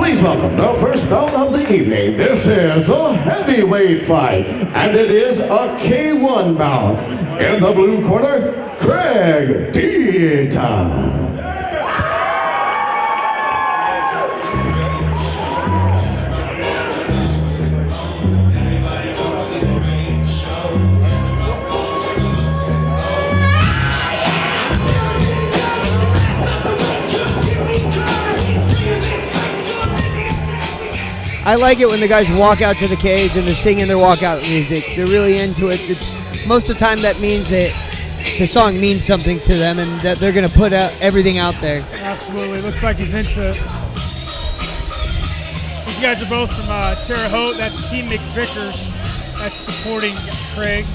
Please welcome the first bout of the evening. This is a heavyweight fight, and it is a K1 bout. In the blue corner, Craig Deighton. I like it when the guys walk out to the cage and they're singing their walkout music. They're really into it. Most of the time that means that the song means something to them and that they're going to put out everything out there. Absolutely. Looks like he's into it. These guys are both from Terre Haute. That's Team McVickers. That's supporting Craig.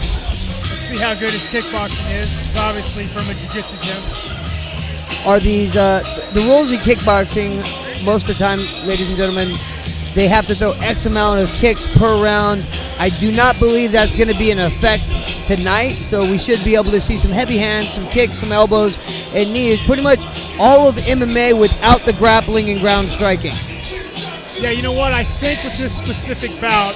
Let's see how good his kickboxing is. He's obviously from a jiu-jitsu gym. Are these, the rules in kickboxing, most of the time, ladies and gentlemen, they have to throw X amount of kicks per round. I do not believe that's going to be in effect tonight, so we should be able to see some heavy hands, some kicks, some elbows, and knees. Pretty much all of MMA without the grappling and ground striking. Yeah, you know what? I think with this specific bout,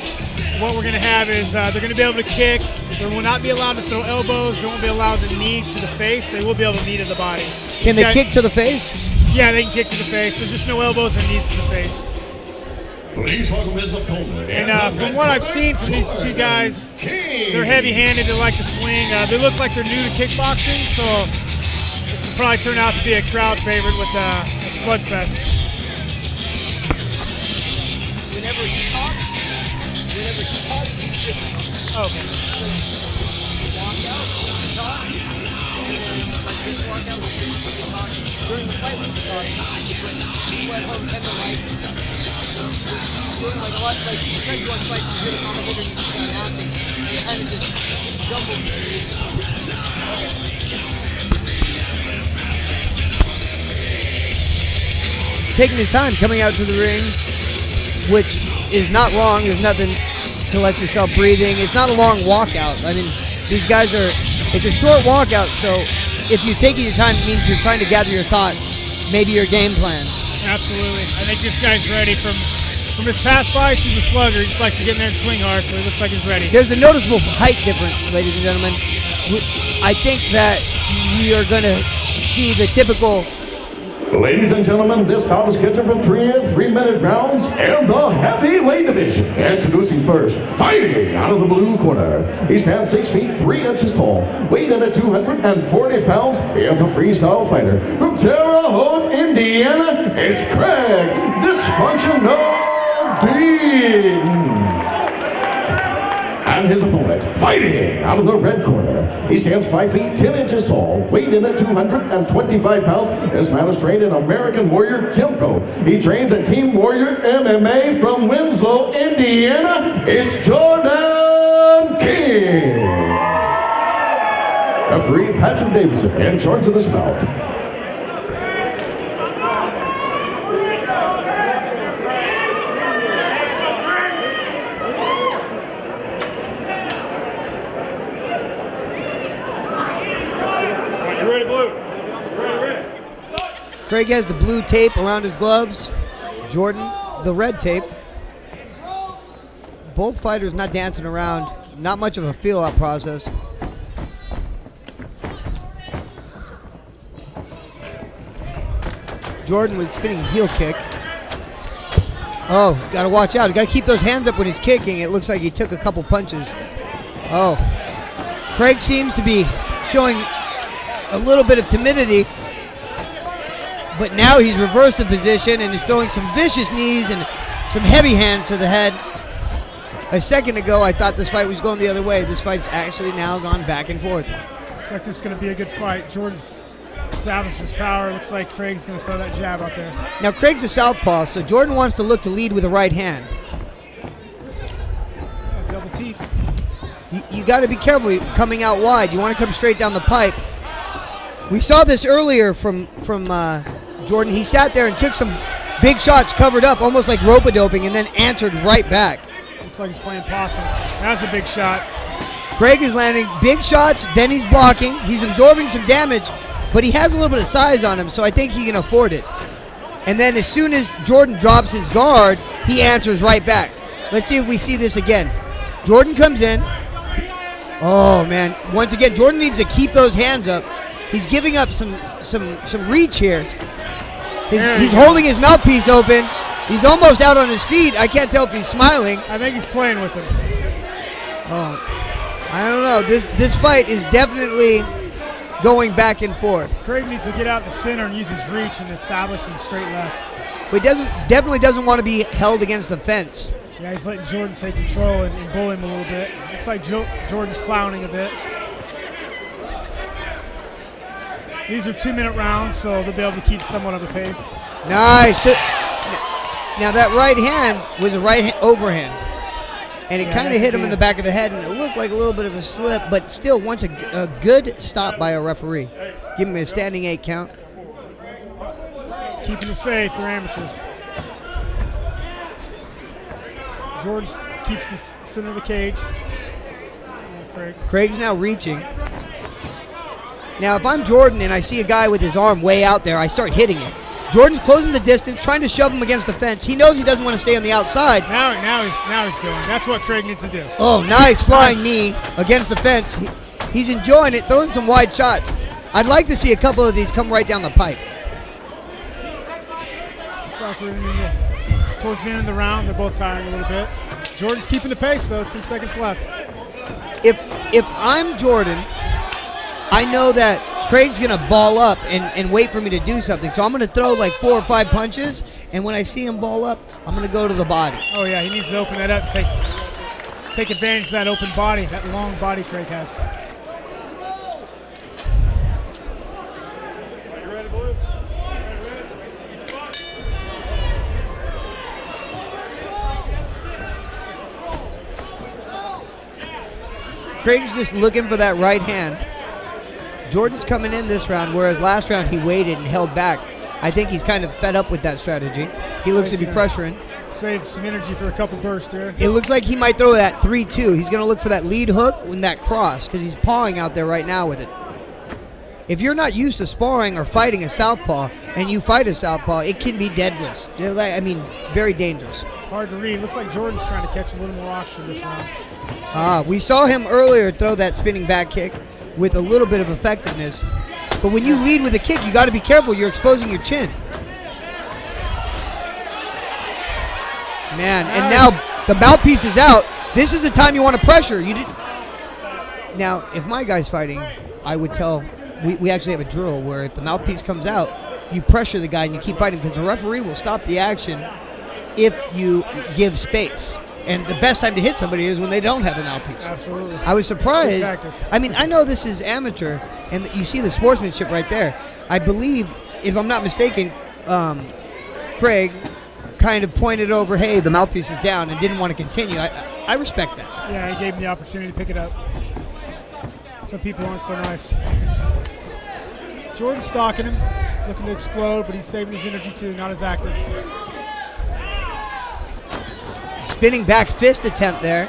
what we're going to have is they're going to be able to kick. They will not be allowed to throw elbows. They won't be allowed to knee to the face. They will be able to knee to the body. Can they kick to the face? Yeah, they can kick to the face. There's just no elbows or knees to the face. Please welcome his opponent. And from what I've seen from these two guys, they're heavy-handed. They like to swing. They look like they're new to kickboxing, so this will probably turn out to be a crowd favorite with a slugfest. Whenever he talks, Oh, okay. walk out, talk, during the fight when he went home, kept the mic. Like a lot, like because you watch fights, you're really complicated and announcing, and it kind of just jumbled. Taking his time coming out to the ring, which is not wrong. There's nothing to let yourself breathing. It's not a long walkout. I mean, these guys are, it's a short walkout, so if you're taking your time, it means you're trying to gather your thoughts, maybe your game plan. Absolutely. I think this guy's ready from his past fights. He's a slugger. He just likes to get in there and swing hard, so he looks like he's ready. There's a noticeable height difference, ladies and gentlemen. I think that we are going to see the typical... Ladies and gentlemen, this bout is scheduled for 3-minute rounds in the heavyweight division. Introducing first, fighting out of the blue corner. He stands 6 feet 3 inches tall, weighed in at 240 pounds. He is a freestyle fighter. From Terre Haute, Indiana, it's Craig Dysfunctional Deighton. And his opponent, fighting out of the red corner. He stands 5 feet 10 inches tall, weighed in at 225 pounds. This man is trained in American Warrior Kempo. He trains at Team Warrior MMA from Winslow, Indiana. It's Jordan King. Referee Patrick Davidson in charge of this bout. Craig has the blue tape around his gloves. Jordan, the red tape. Both fighters not dancing around. Not much of a feel-out process. Jordan with spinning heel kick. Oh, gotta watch out. You gotta keep those hands up when he's kicking. It looks like he took a couple punches. Oh. Craig seems to be showing a little bit of timidity. But now he's reversed the position and is throwing some vicious knees and some heavy hands to the head. A second ago, I thought this fight was going the other way. This fight's actually now gone back and forth. Looks like this is going to be a good fight. Jordan's established his power. Looks like Craig's going to throw that jab out there. Now, Craig's a southpaw, so Jordan wants to look to lead with the right hand. Yeah, double teep. You got to be careful coming out wide. You want to come straight down the pipe. We saw this earlier from Jordan. He sat there and took some big shots covered up, almost like rope-a-doping, and then answered right back. Looks like he's playing possum. That's a big shot. Craig is landing big shots, then he's blocking. He's absorbing some damage, but he has a little bit of size on him, so I think he can afford it. And then as soon as Jordan drops his guard, he answers right back. Let's see if we see this again. Jordan comes in. Oh, man. Once again, Jordan needs to keep those hands up. He's giving up some reach here. He's holding his mouthpiece open. He's almost out on his feet. I can't tell if he's smiling. I think he's playing with him. Oh, I don't know. This fight is definitely going back and forth. Craig needs to get out the center and use his reach and establish his straight left. But he definitely doesn't want to be held against the fence. Yeah, he's letting Jordan take control and bully him a little bit. Looks like Jordan's clowning a bit. These are 2-minute rounds, so they'll be able to keep somewhat of a pace. Nice. Now that right hand was a right overhand. And it kind of hit him in the back of the head, and it looked like a little bit of a slip, but still once a good stop by a referee. Give him a standing 8 count. Keeping it safe for amateurs. Jordan keeps the center of the cage. Craig's now reaching. Now, if I'm Jordan and I see a guy with his arm way out there, I start hitting it. Jordan's closing the distance, trying to shove him against the fence. He knows he doesn't want to stay on the outside. Now he's going. That's what Craig needs to do. Oh, nice flying knee against the fence. He's enjoying it, throwing some wide shots. I'd like to see a couple of these come right down the pipe. Looks like we're towards the end of the round. They're both tiring a little bit. Jordan's keeping the pace, though. 10 seconds left. If I'm Jordan, I know that Craig's going to ball up and wait for me to do something. So I'm going to throw like 4 or 5 punches, and when I see him ball up, I'm going to go to the body. Oh, yeah, he needs to open that up and take advantage of that open body, that long body Craig has. You ready, Blue? Craig's just looking for that right hand. Jordan's coming in this round, whereas last round he waited and held back. I think he's kind of fed up with that strategy. He looks to be pressuring. Save some energy for a couple bursts here. It looks like he might throw that 3-2. He's going to look for that lead hook and that cross because he's pawing out there right now with it. If you're not used to sparring or fighting a southpaw and you fight a southpaw, it can be deadless. I mean, very dangerous. Hard to read. Looks like Jordan's trying to catch a little more oxygen this round. We saw him earlier throw that spinning back kick with a little bit of effectiveness. But when you lead with a kick, you got to be careful. You're exposing your chin. Man, and now the mouthpiece is out. This is the time you want to pressure. Now, if my guy's fighting, I would tell, we actually have a drill where if the mouthpiece comes out, you pressure the guy and you keep fighting because the referee will stop the action if you give space. And the best time to hit somebody is when they don't have a mouthpiece. Absolutely. I was surprised. I mean, I know this is amateur, and you see the sportsmanship right there. I believe, if I'm not mistaken, Craig kind of pointed over, hey, the mouthpiece is down, and didn't want to continue. I respect that. Yeah, he gave him the opportunity to pick it up. Some people aren't so nice. Jordan's stalking him, looking to explode, but he's saving his energy too, not as active. Spinning back fist attempt there.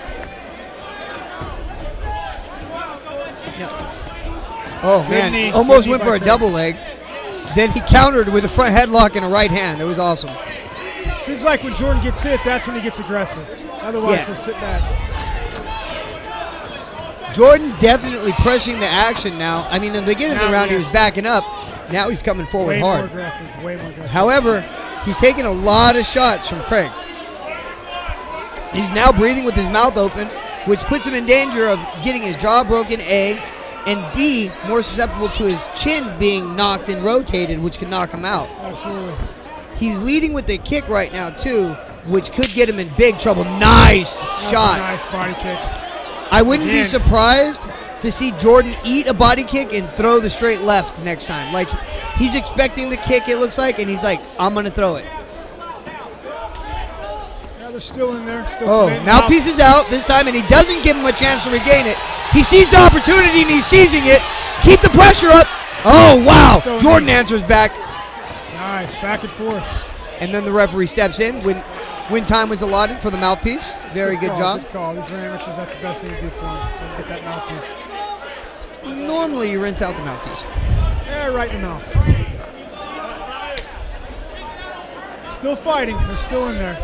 No. Oh, man. Almost went for a double leg. Then he countered with a front headlock and a right hand. It was awesome. Seems like when Jordan gets hit, that's when he gets aggressive. Otherwise, he'll sit back. Jordan definitely pressing the action now. I mean, in the beginning of the round, he was backing up. Now he's coming forward hard. Way more aggressive. However, he's taking a lot of shots from Craig. He's now breathing with his mouth open, which puts him in danger of getting his jaw broken, A, and B, more susceptible to his chin being knocked and rotated, which can knock him out. Absolutely. He's leading with the kick right now, too, which could get him in big trouble. Nice shot. Nice body kick. I wouldn't be surprised to see Jordan eat a body kick and throw the straight left next time. Like, he's expecting the kick, it looks like, and he's like, I'm going to throw it. They're still in there. Mouthpiece is out this time, and he doesn't give him a chance to regain it. He sees the opportunity, and he's seizing it. Keep the pressure up. Oh, wow. Jordan answers back. Nice. Back and forth. And then the referee steps in when time was allotted for the mouthpiece. Very good job. Good call. These are amateurs. That's the best thing to do for them. So get that mouthpiece. Normally, you rinse out the mouthpiece. Yeah, right in the mouth. still fighting. They're still in there.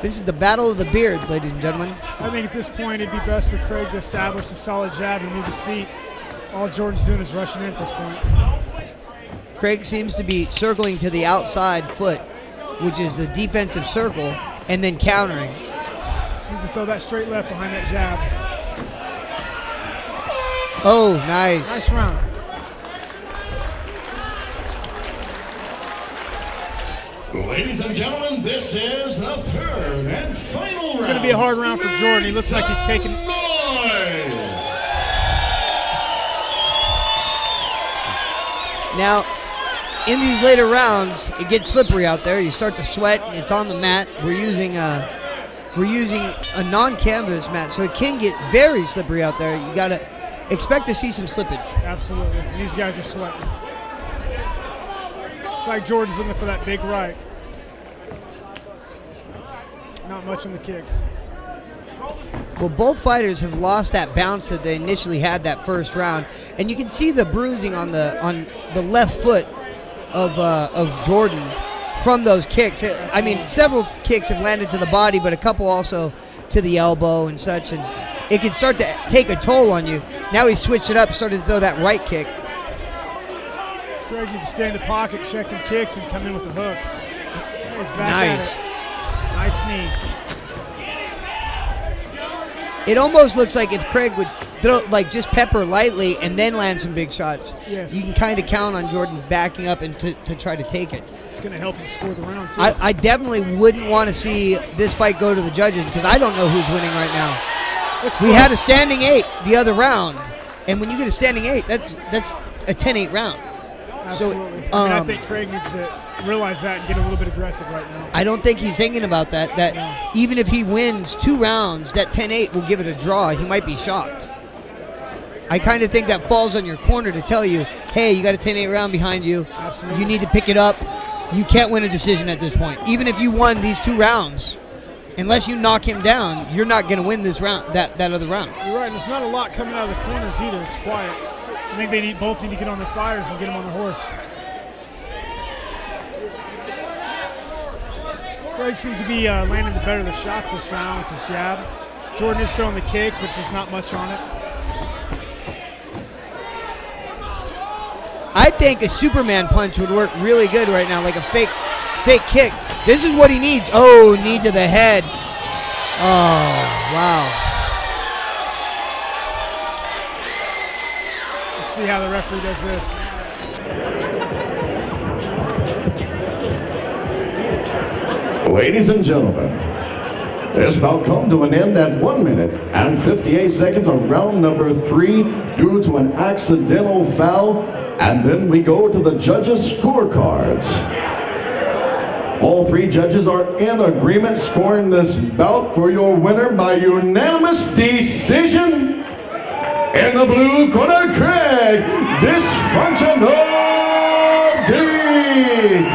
This is the battle of the beards, ladies and gentlemen. I think at this point it'd be best for Craig to establish a solid jab and move his feet. All Jordan's doing is rushing in at this point. Craig seems to be circling to the outside foot, which is the defensive circle, and then countering. Just needs to throw that straight left behind that jab. Oh, nice. Nice round. Ladies and gentlemen, this is the third and final round. It's going to be a hard round for Jordan. He looks like he's taking noise. Now, in these later rounds, it gets slippery out there. You start to sweat. It's on the mat. We're using a non-canvas mat, so it can get very slippery out there. You got to expect to see some slippage. Absolutely. And these guys are sweating. Looks like Jordan's looking for that big right. Not much on the kicks. Well, both fighters have lost that bounce that they initially had that first round, and you can see the bruising on the left foot of Jordan from those kicks. I mean, several kicks have landed to the body, but a couple also to the elbow and such, and it can start to take a toll on you. Now he switched it up, started to throw that right kick. Craig needs to stay in the pocket, checking kicks, and come in with the hook. He's back at it. Nice knee. It almost looks like if Craig would throw, like, just pepper lightly and then land some big shots, yes, you can kind of count on Jordan backing up and to try to take it. It's going to help him score the round, too. I definitely wouldn't want to see this fight go to the judges because I don't know who's winning right now. We had a standing 8 the other round, and when you get a standing 8, that's a 10-8 round. Absolutely. So, I think Craig needs to realize that and get a little bit aggressive right now. I don't think he's thinking about that. That even if he wins 2 rounds, that 10-8 will give it a draw. He might be shocked. I kind of think that falls on your corner to tell you, hey, you got a 10-8 round behind you. Absolutely. You need to pick it up. You can't win a decision at this point. Even if you won these 2 rounds, unless you knock him down, you're not going to win this round, that other round. You're right. There's not a lot coming out of the corners either. It's quiet. I think they both need to get on their flyers and get them on the horse. Craig seems to be landing the better of the shots this round with his jab. Jordan is throwing the kick, but there's not much on it. I think a Superman punch would work really good right now, like a fake kick. This is what he needs. Oh, knee to the head. Oh, wow. Let's see how the referee does this. Ladies and gentlemen, this bout come to an end at 1 minute and 58 seconds of round number 3 due to an accidental foul, and then we go to the judges' scorecards. All 3 judges are in agreement, scoring this bout for your winner by unanimous decision. In the blue corner, Craig, dysfunctional Deighton.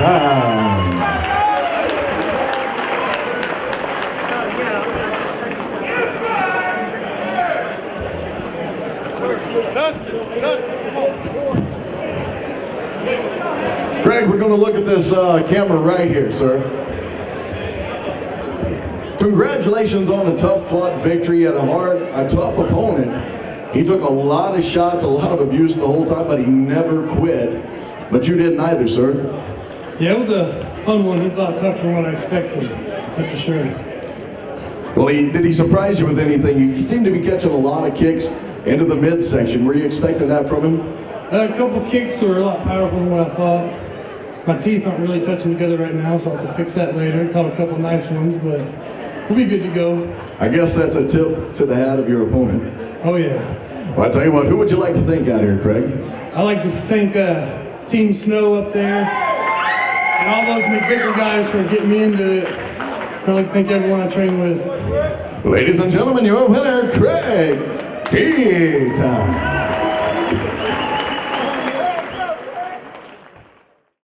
Craig, we're going to look at this camera right here, sir. Congratulations on a tough-fought victory at a tough opponent. He took a lot of shots, a lot of abuse the whole time, but he never quit. But you didn't either, sir. Yeah, it was a fun one. He's a lot tougher than what I expected, that's for sure. Well, did he surprise you with anything? You seem to be catching a lot of kicks into the midsection. Were you expecting that from him? A couple kicks were a lot powerful than what I thought. My teeth aren't really touching together right now, so I'll have to fix that later. Caught a couple nice ones, but we'll be good to go. I guess that's a tip to the hat of your opponent. Oh, yeah. Well, I tell you what, who would you like to thank out here, Craig? I like to thank Team Snow up there and all those McVicker guys for getting me into it. I'd like to thank everyone I train with. Ladies and gentlemen, your winner, Craig Deighton.